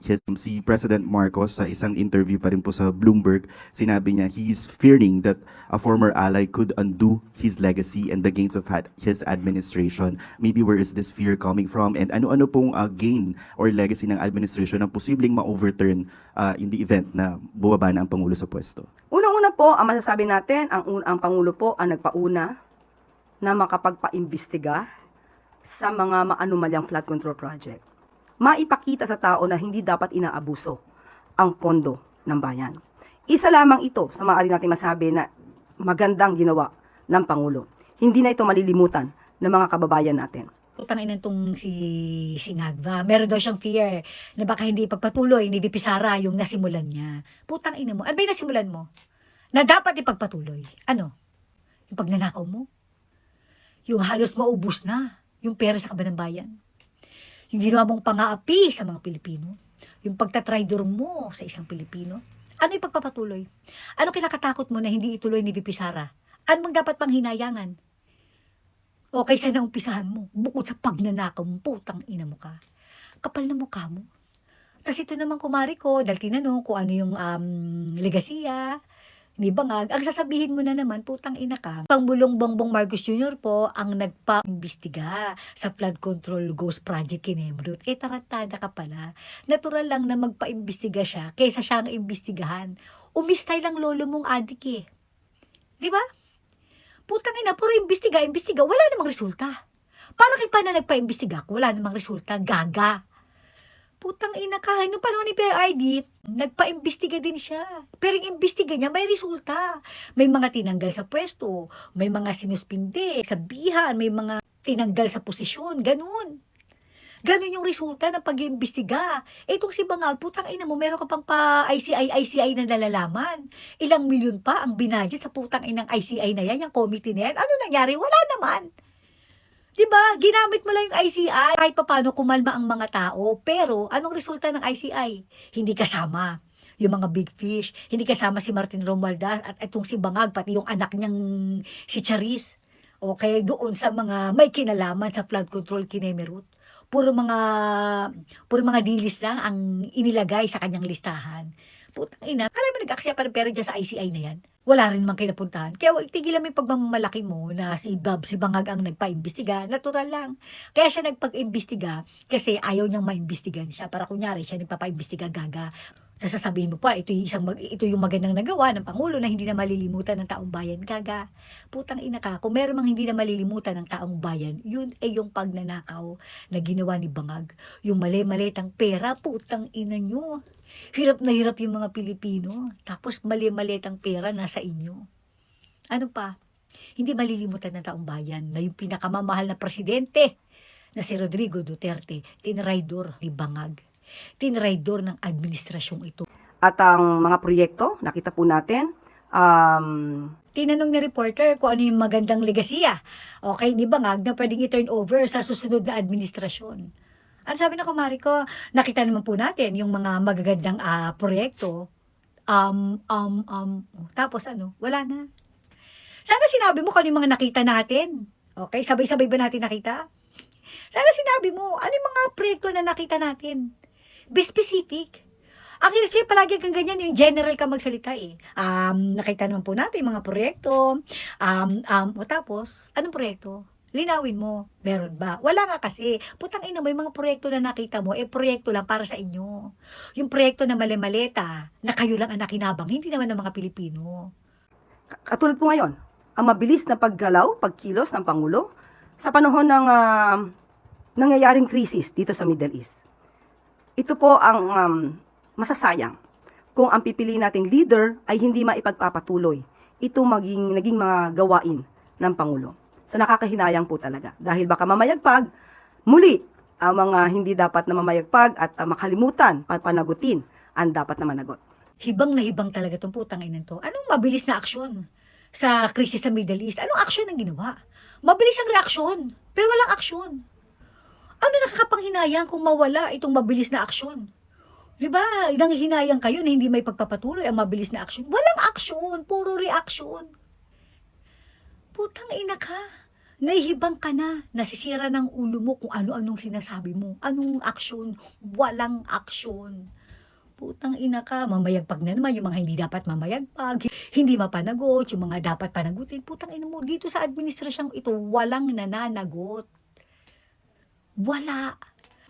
Si President Marcos sa isang interview pa rin po sa Bloomberg, sinabi niya he's fearing that a former ally could undo his legacy and the gains of his administration. Maybe where is this fear coming from, and ano-ano pong gain or legacy ng administration ang posibleng ma-overturn in the event na bumaba na ang Pangulo sa pwesto? Unang-una po, ang masasabi natin, ang Pangulo po ang nagpauna na makapagpaimbestiga sa mga maanumalyang flood control project. Maipakita sa tao na hindi dapat inaabuso ang pondo ng bayan. Isa lamang ito sa maaari natin masabi na magandang ginawa ng Pangulo. Hindi na ito malilimutan ng mga kababayan natin. Putang ina tong si Ngagba. Meron daw siyang fear na baka hindi pagpatuloy ni VP Sara yung nasimulan niya. Putang ina mo. Ano ba yung nasimulan mo? Na dapat ipagpatuloy. Ano? Yung pagnanakaw mo? Yung halos maubos na yung pera sa kaban ng bayan? Yung ginawa mong pang-aapi sa mga Pilipino? Yung pagtatraidor mo sa isang Pilipino? Ano yung pagpapatuloy? Ano kinakatakot mo na hindi ituloy ni VP Sara? Ano bang dapat pang hinayangan? O kaysa na umpisahan mo, bukod sa pagnanakaw mo, putang ina mo ka. Kapal na mukha mo. Tapos ito naman kumari ko, dahil tinanong kung ano yung legasiya, ni Bangag, ang sasabihin mo na naman, putang ina ka. Pangulong Bongbong Marcos Jr. po ang nagpa-imbestiga sa flood control ghost project Kinemrut. Tarantada ka pala. Natural lang na magpa-imbestiga siya kaysa siya ang imbestigahan. Umistay lang lolo mong adik eh. Di ba? Putang ina, puro imbestiga, wala namang resulta. Para kay pa na nagpa-imbestiga kung wala namang resulta, gaga. Putang ina ka, nung panahon ni PRRD, nagpa-imbestiga din siya. Pero yung imbestiga niya, may resulta. May mga tinanggal sa pwesto, may mga sinuspinde, sabihan, may mga tinanggal sa posisyon, ganun. Ganun yung resulta ng pag-iimbestiga. Itong si Bangag, putang ina mo, meron ka pang pa-ICI na nalalaman. Ilang milyon pa ang binadget sa putang inang ICI na yan, yung committee na yan. Ano nangyari? Wala naman. Diba? Ginamit mo lang yung ICI kahit paano kumalma ang mga tao. Pero, anong resulta ng ICI? Hindi kasama yung mga big fish. Hindi kasama si Martin Romualdez at itong si Bangag, pati yung anak niyang si Charis. O kaya doon sa mga may kinalaman sa flood control Kinemerut. Puro mga dilis lang ang inilagay sa kanyang listahan. Putang ina, kala mo nag-aksya pa ng pera dyan sa ICI na yan? Wala rin man kinapuntahan. Kaya tigilan mo yung pagmamalaki mo na si Bangag ang nagpa-imbestiga. Natural lang. Kaya siya nagpag-imbestiga kasi ayaw niyang maimbestigan siya. Para kunyari siya nagpapa-imbestiga gaga. Sasabihin mo pa, ito yung magandang nagawa ng Pangulo na hindi na malilimutan ng taong bayan. Gaga. Putang ina ka. Kung meron mang hindi na malilimutan ng taong bayan, yun ay yung pagnanakaw na ginawa ni Bangag. Yung mali-malitang pera, putang ina nyo. Hirap na hirap yung mga Pilipino. Tapos mali-malitang pera nasa inyo. Ano pa? Hindi malilimutan ng taong bayan na yung pinakamamahal na presidente na si Rodrigo Duterte, tinraidor ni Bangag. Tinraidor ng administrasyong ito. At ang mga proyekto, nakita po natin, Tinanong ni reporter kung ano yung magandang legasiya. Okay, ni Bangag na pwedeng i-turn over sa susunod na administrasyon. Ano sabi na kumari ko? Nakita naman po natin yung mga magagandang proyekto. Tapos ano? Wala na. Sana sinabi mo kung ano yung mga nakita natin. Okay? Sabay-sabay ba natin nakita? Sana sinabi mo, ano yung mga proyekto na nakita natin? Be specific. Ang hirap palagi kang ganyan, yung general ka magsalita eh. Nakita naman po natin yung mga proyekto. Tapos, anong proyekto? Linawin mo, meron ba? Wala nga kasi. Putang ina mo, yung mga proyekto na nakita mo, proyekto lang para sa inyo. Yung proyekto na mali-maleta, na kayo lang ang nakinabang, hindi naman ng mga Pilipino. katulad po ngayon, ang mabilis na paggalaw, pagkilos ng Pangulo sa panahon ng nangyayaring krisis dito sa Middle East. Ito po ang masasayang kung ang pipiliin nating leader ay hindi maipagpapatuloy ito naging mga gawain ng Pangulo. So nakakahinayang po talaga dahil baka mamayagpag muli ang mga hindi dapat na mamayagpag at makalimutan panagutin ang dapat na managot. Hibang na hibang talaga itong putang ina to. Anong mabilis na aksyon sa krisis sa Middle East? Anong aksyon ang ginawa? Mabilis ang reaksyon, pero walang aksyon. Ano nakakapanghinayang kung mawala itong mabilis na aksyon? Diba? Nanghihinayang kayo na hindi may pagpapatuloy ang mabilis na aksyon. Walang aksyon, puro reaksyon. Putang ina ka. Nahihibang ka na, nasisira ng ulo mo kung ano-anong sinasabi mo. Anong aksyon? Walang aksyon. Putang ina ka, mamayagpag na naman yung mga hindi dapat mamayagpag, hindi mapanagot, yung mga dapat panagutin. Putang ina mo, dito sa administrasyong ito, walang nananagot. Wala.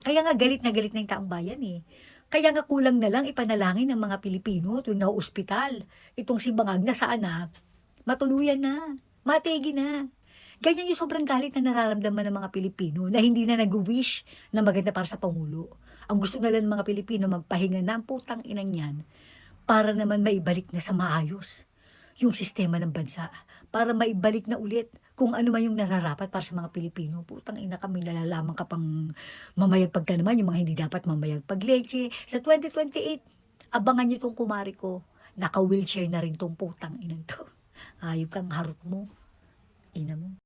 Kaya nga galit na yung taong bayan eh. Kaya nga kulang na lang ipanalangin ng mga Pilipino tuwing na-ospital. Itong si Bangag na sana, matuluyan na, mategi na. Ganyan yung sobrang galit na nararamdaman ng mga Pilipino na hindi na nag-wish na maganda para sa Pangulo. Ang gusto na lang ng mga Pilipino magpahinga ng putang inang yan para naman maibalik na sa maayos yung sistema ng bansa. Para maibalik na ulit kung ano man yung nararapat para sa mga Pilipino. Putang ina kami nalalaman ka pang mamayagpag ka naman yung mga hindi dapat mamayagpag. Leche, sa 2028, abangan nyo tong kumari ko. Naka-wheelchair na rin tong putang inang to. Ayop kang harot mo. Ina mo.